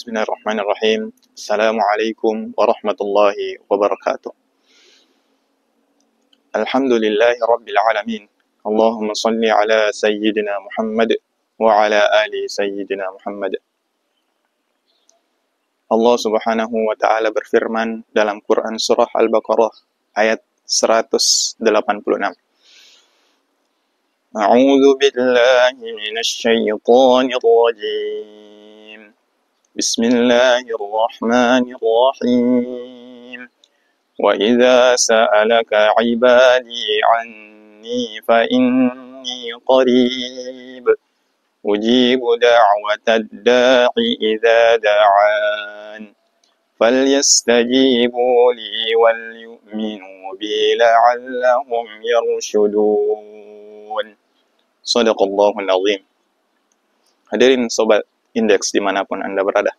Bismillahirrahmanirrahim. Assalamualaikum warahmatullahi wabarakatuh. Alhamdulillahi rabbil alamin. Allahumma salli ala sayyidina Muhammad wa ala ali sayyidina Muhammad. Allah subhanahu wa ta'ala berfirman dalam Quran surah Al-Baqarah ayat 186. A'udzu billahi minasy syaithanir rajim. Bismillahirrahmanirrahim. Wa idza sa'alaka 'ibadi 'anni fa inni qarib ujibu da'watad da'i idza da'an falyastajibu li wal yu'minu bi la'allahum yarshudun. Shadaqallahul azim. Hadirin sobat Indeks dimanapun Anda berada.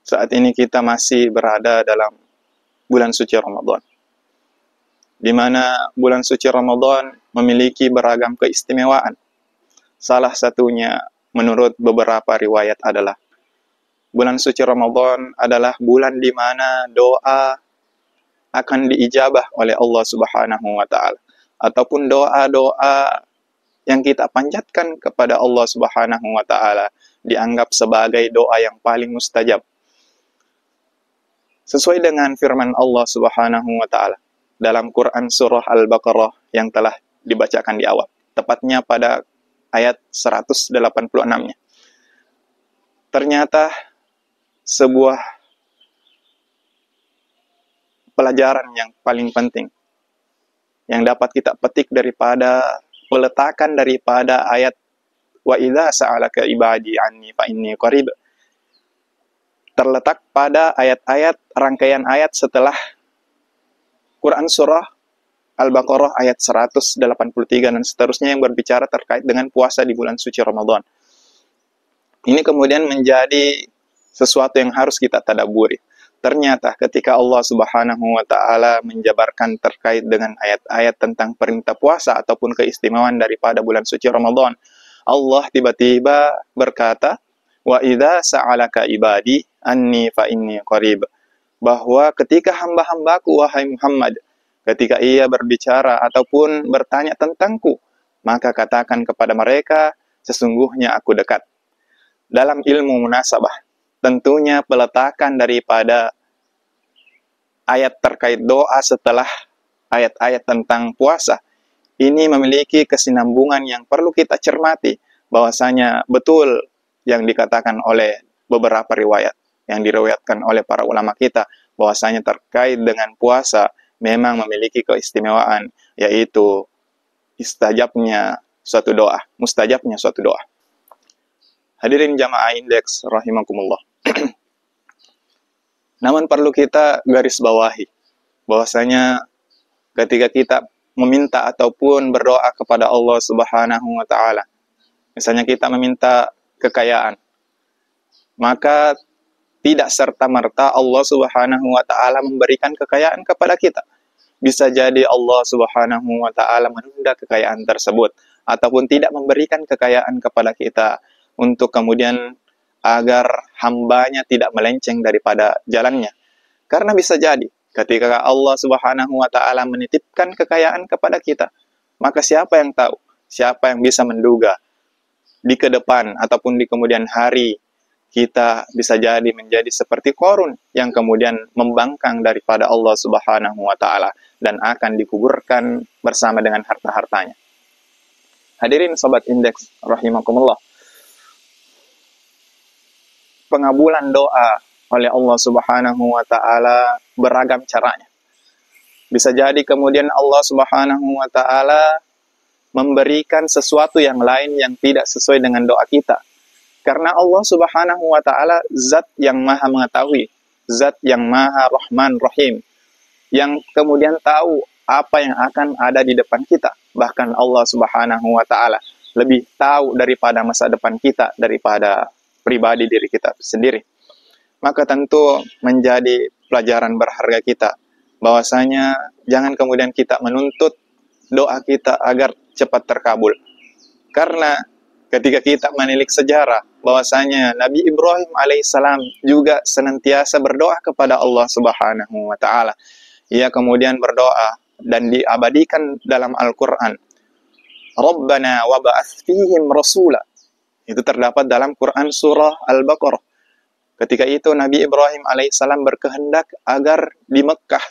Saat ini kita masih berada dalam bulan suci Ramadan, di mana bulan suci Ramadan memiliki beragam keistimewaan. Salah satunya menurut beberapa riwayat adalah bulan suci Ramadan adalah bulan di mana doa akan diijabah oleh Allah Subhanahu wa ta'ala, ataupun doa-doa yang kita panjatkan kepada Allah Subhanahu wa ta'ala dianggap sebagai doa yang paling mustajab. Sesuai dengan firman Allah Subhanahu wa ta'ala dalam Quran surah Al-Baqarah yang telah dibacakan di awal, tepatnya pada ayat 186-nya. Ternyata sebuah pelajaran yang paling penting yang dapat kita petik daripada peletakan daripada ayat wa idza sa'alaka ibadi anni fa inni qarib terletak pada ayat-ayat rangkaian ayat setelah Quran surah Al-Baqarah ayat 183 dan seterusnya yang berbicara terkait dengan puasa di bulan suci Ramadan. Ini kemudian menjadi sesuatu yang harus kita tadabburi. Ternyata ketika Allah Subhanahu wa ta'ala menjabarkan terkait dengan ayat-ayat tentang perintah puasa ataupun keistimewaan daripada bulan suci Ramadan, Allah tiba-tiba berkata, wa idza sa'alaka ibadi anni fa inni qarib, bahwa ketika hamba-hambaku wahai Muhammad, ketika ia berbicara ataupun bertanya tentangku, maka katakan kepada mereka, sesungguhnya aku dekat. Dalam ilmu munasabah, tentunya peletakan daripada ayat terkait doa setelah ayat-ayat tentang puasa ini memiliki kesinambungan yang perlu kita cermati, bahwasanya betul yang dikatakan oleh beberapa riwayat yang diriwayatkan oleh para ulama kita, bahwasanya terkait dengan puasa memang memiliki keistimewaan, yaitu mustajabnya suatu doa. Hadirin jamaah Indeks rahimakumullah. Namun perlu kita garis bawahi bahwasanya ketika kita meminta ataupun berdoa kepada Allah Subhanahu wa ta'ala, misalnya kita meminta kekayaan, maka tidak serta-merta Allah Subhanahu wa ta'ala memberikan kekayaan kepada kita. Bisa jadi Allah Subhanahu wa ta'ala menunda kekayaan tersebut ataupun tidak memberikan kekayaan kepada kita untuk kemudian agar hambanya tidak melenceng daripada jalannya. Karena bisa jadi ketika Allah Subhanahu wa ta'ala menitipkan kekayaan kepada kita, maka siapa yang tahu, siapa yang bisa menduga di ke depan ataupun di kemudian hari kita bisa jadi menjadi seperti Qarun yang kemudian membangkang daripada Allah Subhanahu wa ta'ala dan akan dikuburkan bersama dengan harta-hartanya. Hadirin sobat Indeks rahimakumullah. Pengabulan doa oleh Allah Subhanahu wa ta'ala beragam caranya. Bisa jadi kemudian Allah Subhanahu wa ta'ala memberikan sesuatu yang lain yang tidak sesuai dengan doa kita. Karena Allah Subhanahu wa ta'ala zat yang maha mengetahui, zat yang maha rahman rahim, yang kemudian tahu apa yang akan ada di depan kita. Bahkan Allah Subhanahu wa ta'ala lebih tahu daripada masa depan kita, daripada pribadi diri kita sendiri. Maka tentu menjadi pelajaran berharga kita bahwasanya jangan kemudian kita menuntut doa kita agar cepat terkabul. Karena ketika kita menilik sejarah bahwasanya Nabi Ibrahim alaihissalam juga senantiasa berdoa kepada Allah Subhanahu wa taala. Ia kemudian berdoa dan diabadikan dalam Al-Qur'an. Rabbana wa ba'ats fihim rasula. Itu terdapat dalam Quran surah Al-Baqarah. Ketika itu Nabi Ibrahim alaihissalam berkehendak agar di Mekkah,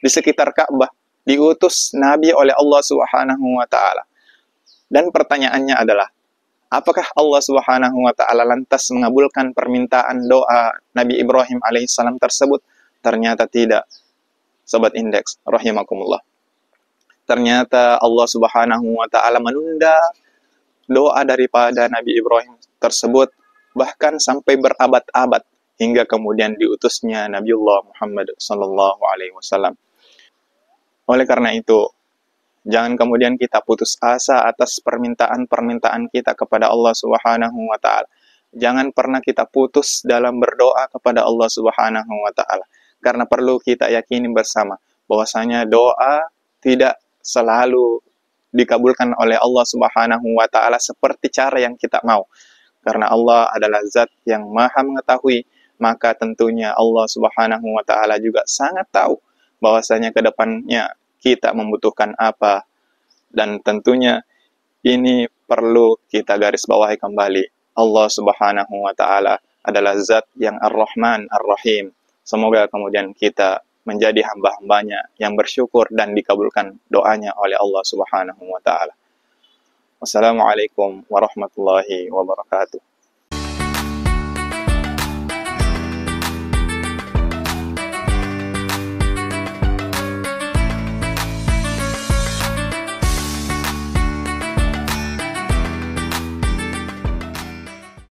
di sekitar Ka'bah, diutus Nabi oleh Allah Subhanahu wa taala. Dan pertanyaannya adalah, apakah Allah Subhanahu wa taala lantas mengabulkan permintaan doa Nabi Ibrahim alaihissalam tersebut? Ternyata tidak. Sobat Indeks rahimakumullah. Ternyata Allah Subhanahu wa taala menunda doa daripada Nabi Ibrahim tersebut bahkan sampai berabad-abad hingga kemudian diutusnya Nabiullah Muhammad sallallahu alaihi wasallam. Oleh karena itu, jangan kemudian kita putus asa atas permintaan-permintaan kita kepada Allah Subhanahu wa taala. Jangan pernah kita putus dalam berdoa kepada Allah Subhanahu wa taala. Karena perlu kita yakini bersama bahwasanya doa tidak selalu dikabulkan oleh Allah Subhanahu wa taala seperti cara yang kita mau. Karena Allah adalah zat yang Maha mengetahui, maka tentunya Allah Subhanahu wa taala juga sangat tahu bahwasanya ke depannya kita membutuhkan apa, dan tentunya ini perlu kita garis bawahi kembali. Allah Subhanahu wa taala adalah zat yang Ar-Rahman Ar-Rahim. Semoga kemudian kita menjadi hamba-hambanya yang bersyukur dan dikabulkan doanya oleh Allah Subhanahu wa taala. Wassalamualaikum warahmatullahi wabarakatuh.